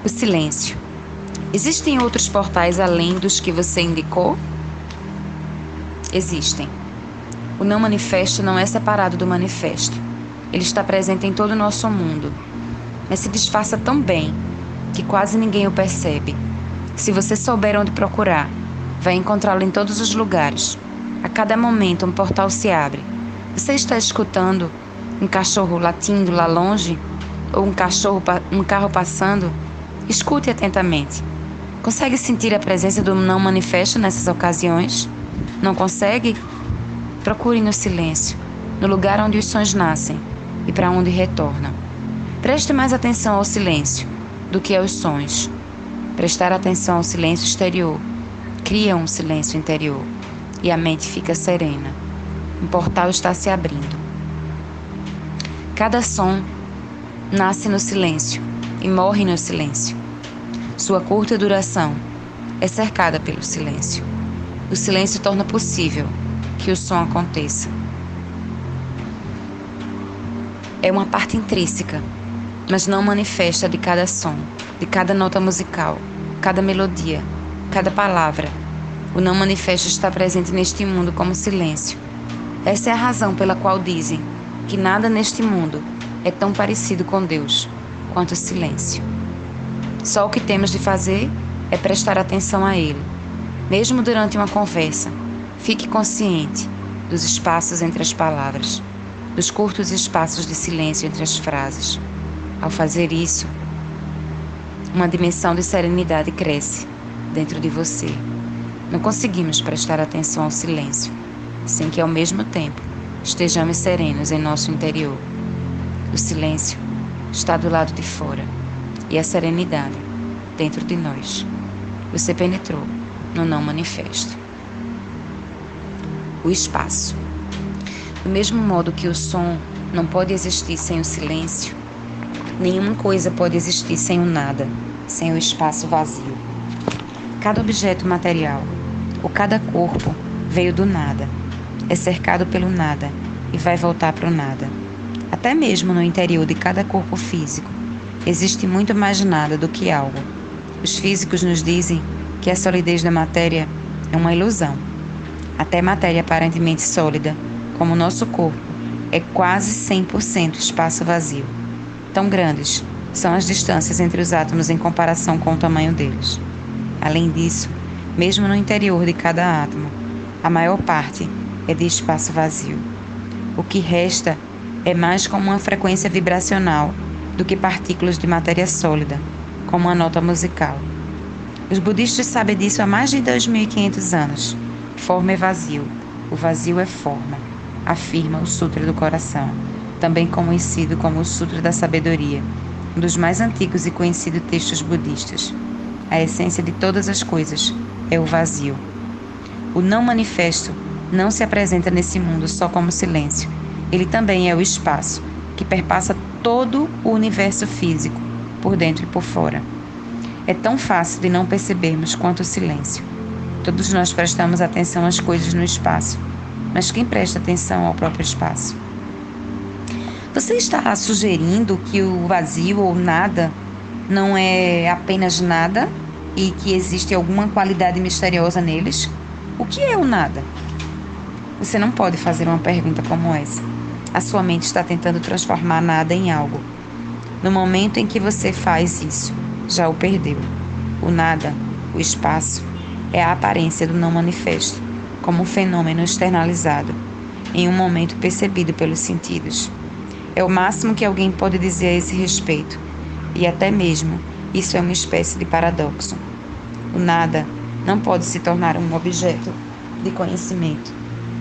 O silêncio. Existem outros portais além dos que você indicou? Existem. O não manifesto não é separado do manifesto. Ele está presente em todo o nosso mundo, mas se disfarça tão bem que quase ninguém o percebe. Se você souber onde procurar, vai encontrá-lo em todos os lugares. A cada momento um portal se abre. Você está escutando um cachorro latindo lá longe? Ou um carro passando? Escute atentamente. Consegue sentir a presença do não manifesto nessas ocasiões? Não consegue? Procure no silêncio, no lugar onde os sons nascem e para onde retornam. Preste mais atenção ao silêncio do que aos sons. Prestar atenção ao silêncio exterior cria um silêncio interior e a mente fica serena. Um portal está se abrindo. Cada som nasce no silêncio e morre no silêncio. Sua curta duração é cercada pelo silêncio. O silêncio torna possível que o som aconteça. É uma parte intrínseca, mas não manifesta de cada som, de cada nota musical, cada melodia, cada palavra. O não manifesto está presente neste mundo como silêncio. Essa é a razão pela qual dizem que nada neste mundo é tão parecido com Deus quanto o silêncio. Só o que temos de fazer é prestar atenção a Ele. Mesmo durante uma conversa, fique consciente dos espaços entre as palavras, dos curtos espaços de silêncio entre as frases. Ao fazer isso, uma dimensão de serenidade cresce dentro de você. Não conseguimos prestar atenção ao silêncio sem que, ao mesmo tempo, estejamos serenos em nosso interior. O silêncio está do lado de fora e a serenidade dentro de nós. Você penetrou no não manifesto. O espaço. Do mesmo modo que o som não pode existir sem o silêncio, nenhuma coisa pode existir sem o nada, sem o espaço vazio. Cada objeto material, ou cada corpo, veio do nada, é cercado pelo nada e vai voltar para o nada. Até mesmo no interior de cada corpo físico, existe muito mais nada do que algo. Os físicos nos dizem que a solidez da matéria é uma ilusão. Até matéria aparentemente sólida, como o nosso corpo, é quase 100% espaço vazio. Tão grandes são as distâncias entre os átomos em comparação com o tamanho deles. Além disso, mesmo no interior de cada átomo, a maior parte é de espaço vazio. O que resta é mais como uma frequência vibracional do que partículas de matéria sólida, como uma nota musical. Os budistas sabem disso há mais de 2.500 anos. Forma é vazio, o vazio é forma, afirma o Sutra do Coração, também conhecido como o Sutra da Sabedoria, um dos mais antigos e conhecidos textos budistas. A essência de todas as coisas é o vazio. O não manifesto não se apresenta nesse mundo só como silêncio. Ele também é o espaço que perpassa todo o universo físico, por dentro e por fora. É tão fácil de não percebermos quanto o silêncio. Todos nós prestamos atenção às coisas no espaço, mas quem presta atenção ao próprio espaço? Você está sugerindo que o vazio ou nada não é apenas nada e que existe alguma qualidade misteriosa neles? O que é o nada? Você não pode fazer uma pergunta como essa. A sua mente está tentando transformar nada em algo. No momento em que você faz isso, já o perdeu. O nada, o espaço, é a aparência do não manifesto, como um fenômeno externalizado, em um momento percebido pelos sentidos. É o máximo que alguém pode dizer a esse respeito, e até mesmo isso é uma espécie de paradoxo. O nada não pode se tornar um objeto de conhecimento.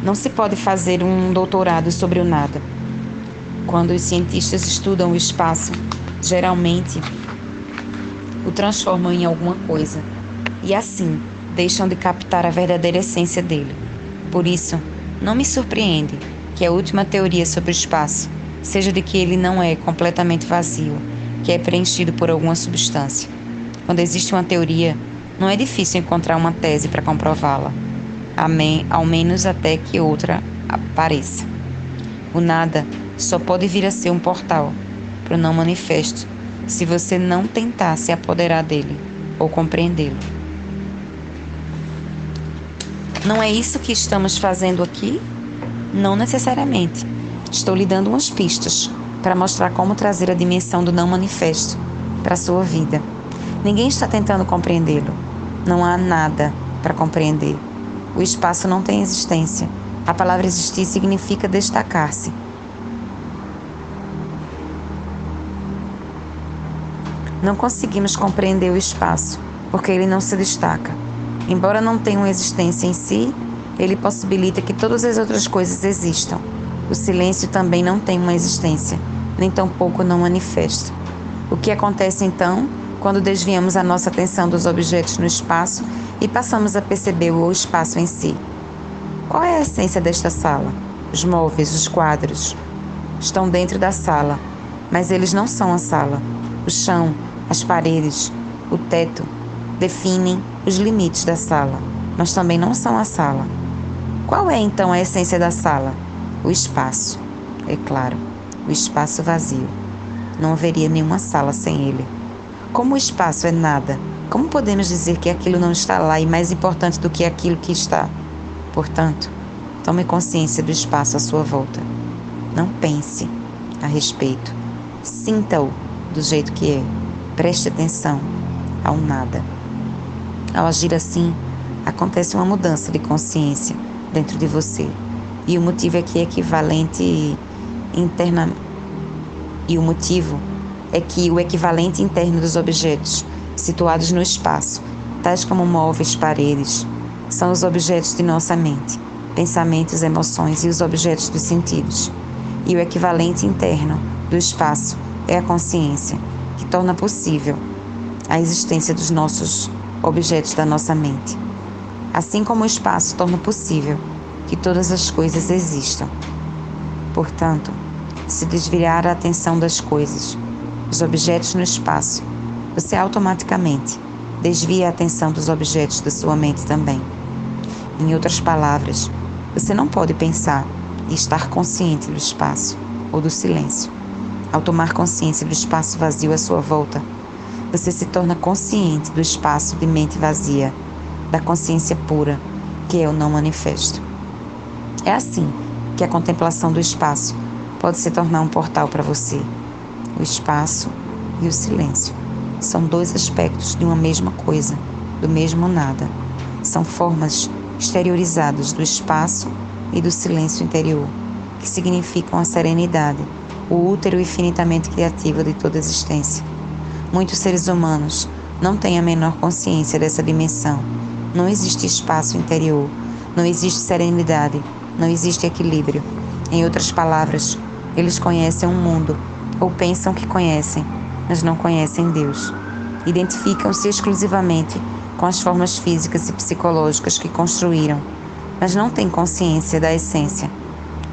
Não se pode fazer um doutorado sobre o nada. Quando os cientistas estudam o espaço, geralmente o transformam em alguma coisa, e assim deixam de captar a verdadeira essência dele. Por isso, não me surpreende que a última teoria sobre o espaço seja de que ele não é completamente vazio, que é preenchido por alguma substância. Quando existe uma teoria, não é difícil encontrar uma tese para comprová-la, ao menos até que outra apareça. O nada só pode vir a ser um portal para o não manifesto se você não tentar se apoderar dele ou compreendê-lo. Não é isso que estamos fazendo aqui? Não necessariamente. Estou lhe dando umas pistas para mostrar como trazer a dimensão do não manifesto para a sua vida. Ninguém está tentando compreendê-lo. Não há nada para compreender. O espaço não tem existência. A palavra existir significa destacar-se. Não conseguimos compreender o espaço, porque ele não se destaca. Embora não tenha uma existência em si, ele possibilita que todas as outras coisas existam. O silêncio também não tem uma existência, nem tampouco não manifesta. O que acontece então, quando desviamos a nossa atenção dos objetos no espaço e passamos a perceber o espaço em si? Qual é a essência desta sala? Os móveis, os quadros, estão dentro da sala, mas eles não são a sala. O chão, as paredes, o teto definem os limites da sala, mas também não são a sala. Qual é então a essência da sala? O espaço. É claro, o espaço vazio. Não haveria nenhuma sala sem ele. Como o espaço é nada, como podemos dizer que aquilo não está lá e mais importante do que aquilo que está? Portanto, tome consciência do espaço à sua volta. Não pense a respeito. Sinta-o do jeito que é. Preste atenção ao nada. Ao agir assim, acontece uma mudança de consciência dentro de você. E o motivo é que o equivalente interno dos objetos situados no espaço, tais como móveis, paredes, são os objetos de nossa mente, pensamentos, emoções e os objetos dos sentidos. E o equivalente interno do espaço é a consciência, que torna possível a existência dos nossos objetos da nossa mente. Assim como o espaço torna possível que todas as coisas existam. Portanto, se desviar a atenção das coisas, dos objetos no espaço, você automaticamente desvia a atenção dos objetos da sua mente também. Em outras palavras, você não pode pensar e estar consciente do espaço ou do silêncio. Ao tomar consciência do espaço vazio à sua volta, você se torna consciente do espaço de mente vazia, da consciência pura, que é o não manifesto. É assim que a contemplação do espaço pode se tornar um portal para você. O espaço e o silêncio são dois aspectos de uma mesma coisa, do mesmo nada. São formas exteriorizadas do espaço e do silêncio interior, que significam a serenidade, o útero infinitamente criativo de toda a existência. Muitos seres humanos não têm a menor consciência dessa dimensão. Não existe espaço interior, não existe serenidade, não existe equilíbrio. Em outras palavras, eles conhecem um mundo, ou pensam que conhecem, mas não conhecem Deus. Identificam-se exclusivamente com as formas físicas e psicológicas que construíram, mas não têm consciência da essência.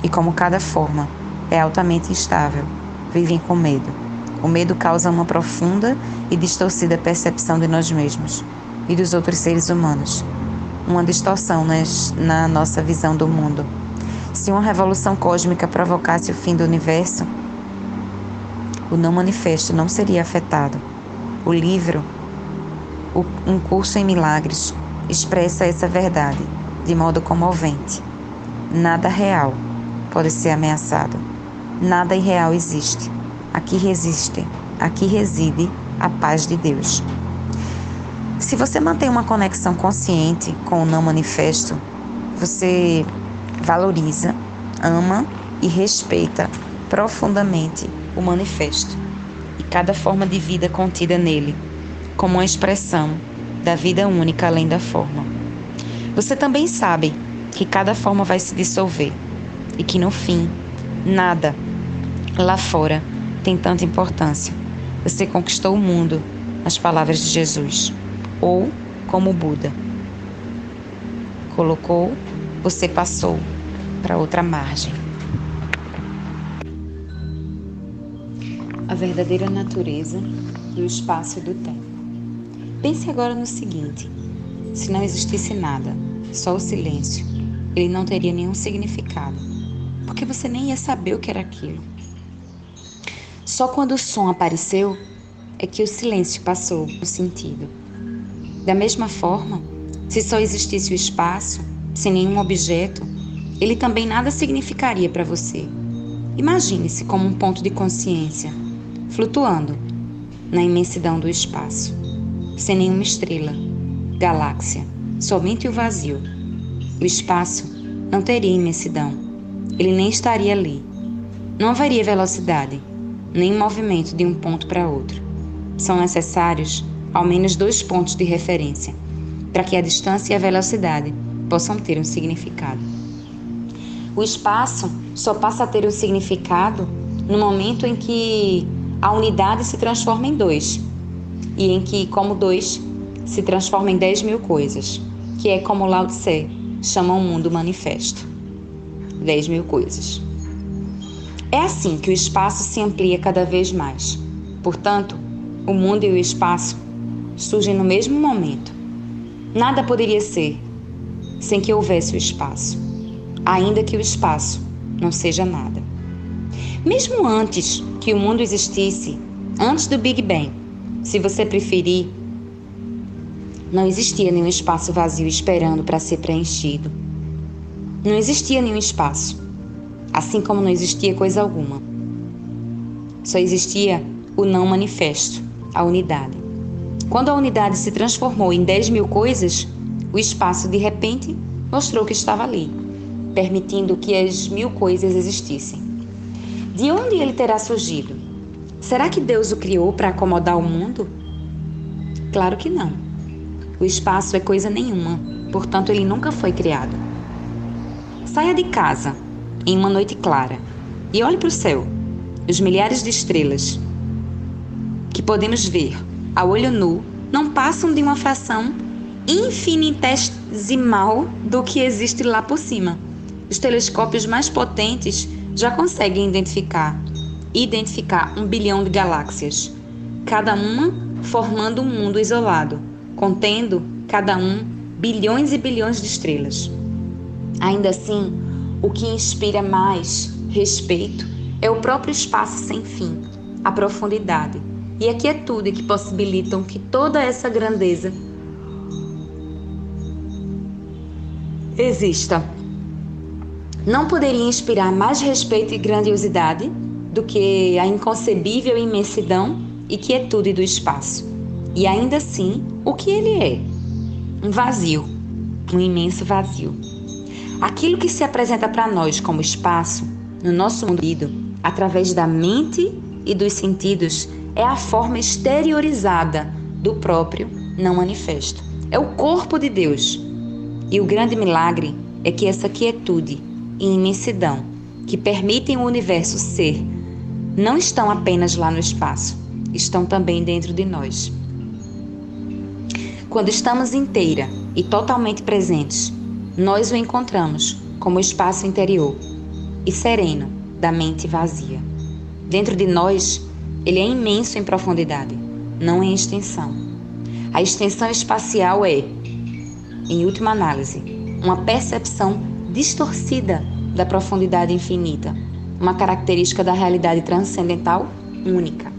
E como cada forma é altamente instável, vivem com medo. O medo causa uma profunda e distorcida percepção de nós mesmos e dos outros seres humanos. Uma distorção na nossa visão do mundo. Se uma revolução cósmica provocasse o fim do universo, o não manifesto não seria afetado. O livro, Um Curso em Milagres, expressa essa verdade de modo comovente. Nada real pode ser ameaçado. Nada irreal existe. Aqui reside a paz de Deus. Se você mantém uma conexão consciente com o não manifesto, você valoriza, ama e respeita profundamente o manifesto e cada forma de vida contida nele, como uma expressão da vida única além da forma. Você também sabe que cada forma vai se dissolver e que no fim, nada lá fora tem tanta importância. Você conquistou o mundo, nas palavras de Jesus, ou como Buda colocou, você passou para outra margem. A verdadeira natureza do espaço e do tempo. Pense agora no seguinte: se não existisse nada, só o silêncio, ele não teria nenhum significado, porque você nem ia saber o que era aquilo. Só quando o som apareceu é que o silêncio passou o sentido. Da mesma forma, se só existisse o espaço, sem nenhum objeto, ele também nada significaria para você. Imagine-se como um ponto de consciência, flutuando na imensidão do espaço, sem nenhuma estrela, galáxia, somente o vazio. O espaço não teria imensidão, ele nem estaria ali. Não haveria velocidade, nem movimento de um ponto para outro. São necessários ao menos 2 pontos de referência para que a distância e a velocidade possam ter um significado. O espaço só passa a ter um significado no momento em que a unidade se transforma em 2 e em que, como 2, se transforma em 10.000 coisas, que é como Lao Tse chama o mundo manifesto. 10.000 coisas. É assim que o espaço se amplia cada vez mais. Portanto, o mundo e o espaço surgem no mesmo momento. Nada poderia ser sem que houvesse o espaço, ainda que o espaço não seja nada. Mesmo antes que o mundo existisse, antes do Big Bang, se você preferir, não existia nenhum espaço vazio esperando para ser preenchido. Não existia nenhum espaço, assim como não existia coisa alguma. Só existia o não manifesto, a unidade. Quando a unidade se transformou em 10.000 coisas, o espaço de repente mostrou que estava ali, permitindo que as 1.000 coisas existissem. De onde ele terá surgido? Será que Deus o criou para acomodar o mundo? Claro que não. O espaço é coisa nenhuma, portanto ele nunca foi criado. Saia de casa em uma noite clara e olhe para o céu, os milhares de estrelas que podemos ver a olho nu não passam de uma fração infinitesimal do que existe lá por cima. Os telescópios mais potentes já conseguem identificar 1 bilhão de galáxias, cada uma formando um mundo isolado, contendo cada um bilhões e bilhões de estrelas. Ainda assim, o que inspira mais respeito é o próprio espaço sem fim, a profundidade e a quietude que possibilitam que toda essa grandeza exista. Não poderia inspirar mais respeito e grandiosidade do que a inconcebível imensidão e quietude do espaço. E ainda assim, o que ele é? Um vazio, um imenso vazio. Aquilo que se apresenta para nós como espaço, no nosso mundo, através da mente e dos sentidos, é a forma exteriorizada do próprio não manifesto. É o corpo de Deus. E o grande milagre é que essa quietude e imensidão que permitem o universo ser, não estão apenas lá no espaço, estão também dentro de nós. Quando estamos inteira e totalmente presentes, nós o encontramos como o espaço interior e sereno da mente vazia. Dentro de nós, ele é imenso em profundidade, não em extensão. A extensão espacial é, em última análise, uma percepção distorcida da profundidade infinita, uma característica da realidade transcendental única.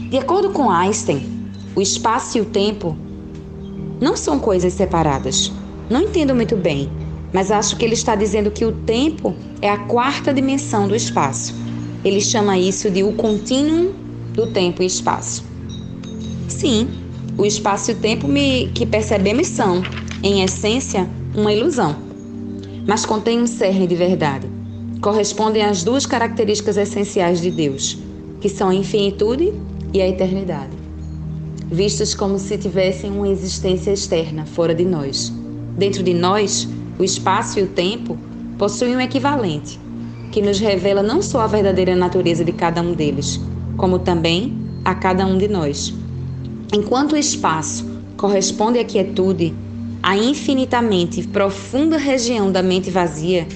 De acordo com Einstein, o espaço e o tempo não são coisas separadas. Não entendo muito bem, mas acho que ele está dizendo que o tempo é a 4ª dimensão do espaço. Ele chama isso de o contínuo do tempo e espaço. Sim, o espaço e o tempo que percebemos são, em essência, uma ilusão, mas contêm um cerne de verdade. Correspondem às 2 características essenciais de Deus, que são a infinitude e a eternidade, vistos como se tivessem uma existência externa, fora de nós. Dentro de nós, o espaço e o tempo possuem um equivalente, que nos revela não só a verdadeira natureza de cada um deles, como também a cada um de nós. Enquanto o espaço corresponde à quietude, à infinitamente profunda região da mente vazia,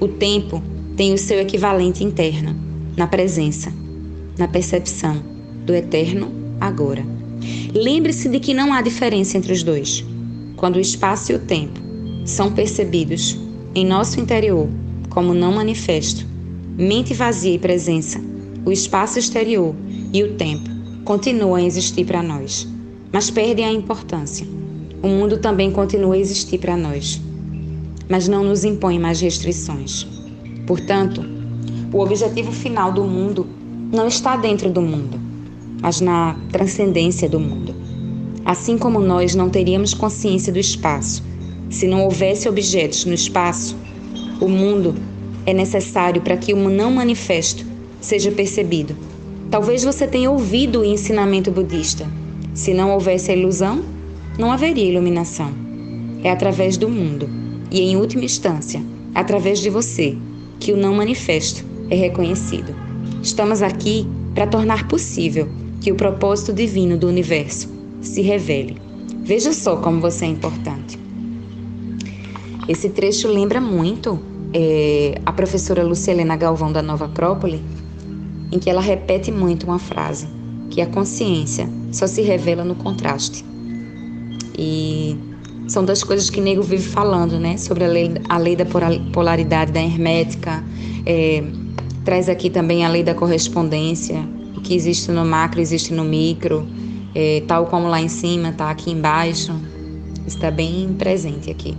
o tempo tem o seu equivalente interno, na presença, na percepção do eterno agora. Lembre-se de que não há diferença entre os dois. Quando o espaço e o tempo são percebidos em nosso interior como não manifesto, mente vazia e presença, o espaço exterior e o tempo continuam a existir para nós, mas perdem a importância. O mundo também continua a existir para nós, mas não nos impõe mais restrições. Portanto, o objetivo final do mundo não está dentro do mundo, mas na transcendência do mundo. Assim como nós não teríamos consciência do espaço se não houvesse objetos no espaço, o mundo é necessário para que o não manifesto seja percebido. Talvez você tenha ouvido o ensinamento budista. Se não houvesse a ilusão, não haveria iluminação. É através do mundo, e em última instância, através de você, que o não manifesto é reconhecido. Estamos aqui para tornar possível que o propósito divino do universo se revele. Veja só como você é importante. Esse trecho lembra muito a professora Lucilena Galvão da Nova Acrópole, em que ela repete muito uma frase, que a consciência só se revela no contraste. E são das coisas que Nego vive falando, né? Sobre a lei da polaridade da hermética, traz aqui também a lei da correspondência, o que existe no macro existe no micro, tal como lá em cima, está aqui embaixo, está bem presente aqui.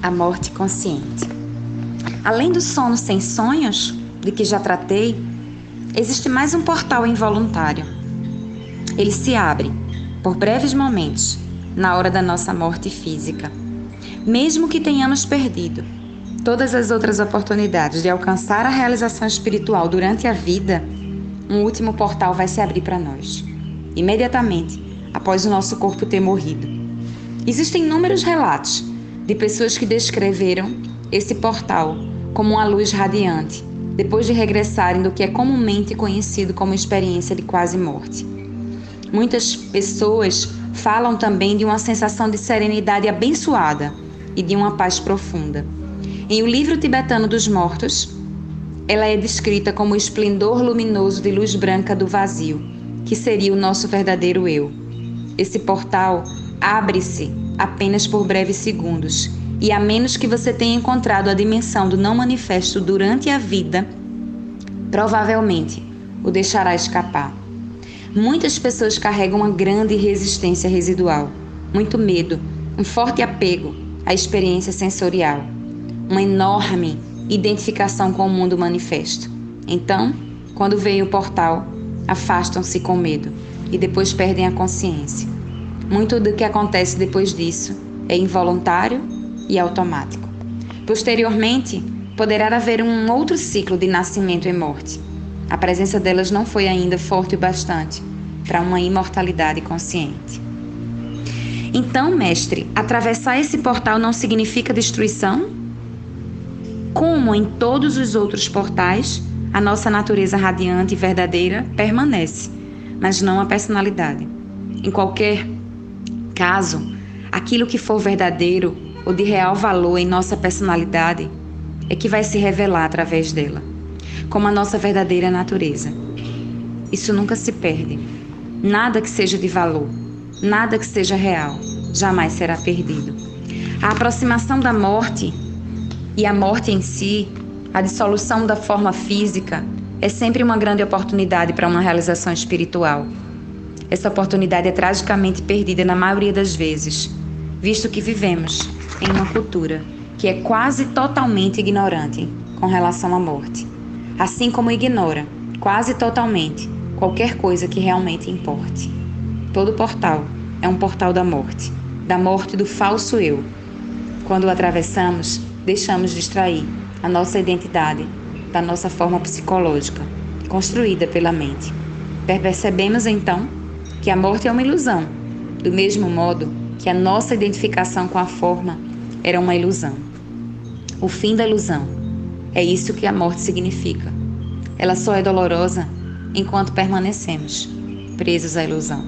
A morte consciente. Além do sono sem sonhos, de que já tratei, existe mais um portal involuntário. Ele se abre, por breves momentos, na hora da nossa morte física. Mesmo que tenhamos perdido todas as outras oportunidades de alcançar a realização espiritual durante a vida, um último portal vai se abrir para nós, imediatamente após o nosso corpo ter morrido. Existem inúmeros relatos de pessoas que descreveram esse portal como uma luz radiante, depois de regressarem do que é comumente conhecido como experiência de quase morte. Muitas pessoas falam também de uma sensação de serenidade abençoada e de uma paz profunda. Em O Livro Tibetano dos Mortos, ela é descrita como o esplendor luminoso de luz branca do vazio, que seria o nosso verdadeiro eu. Esse portal abre-se apenas por breves segundos, e a menos que você tenha encontrado a dimensão do não manifesto durante a vida, provavelmente o deixará escapar. Muitas pessoas carregam uma grande resistência residual, muito medo, um forte apego à experiência sensorial, uma enorme identificação com o mundo manifesto. Então, quando vem o portal, afastam-se com medo e depois perdem a consciência. Muito do que acontece depois disso é involuntário e automático. Posteriormente, poderá haver um outro ciclo de nascimento e morte. A presença delas não foi ainda forte o bastante para uma imortalidade consciente. Então, mestre, atravessar esse portal não significa destruição? Como em todos os outros portais, a nossa natureza radiante e verdadeira permanece, mas não a personalidade. Em qualquer caso, aquilo que for verdadeiro ou de real valor em nossa personalidade é que vai se revelar através dela, como a nossa verdadeira natureza. Isso nunca se perde. Nada que seja de valor, nada que seja real, jamais será perdido. A aproximação da morte e a morte em si, a dissolução da forma física, é sempre uma grande oportunidade para uma realização espiritual. Essa oportunidade é tragicamente perdida na maioria das vezes, visto que vivemos em uma cultura que é quase totalmente ignorante com relação à morte, assim como ignora quase totalmente qualquer coisa que realmente importe. Todo portal é um portal da morte do falso eu. Quando o atravessamos, deixamos de extrair a nossa identidade da nossa forma psicológica, construída pela mente. Percebemos então que a morte é uma ilusão, do mesmo modo que a nossa identificação com a forma era uma ilusão. O fim da ilusão. É isso que a morte significa. Ela só é dolorosa enquanto permanecemos presos à ilusão.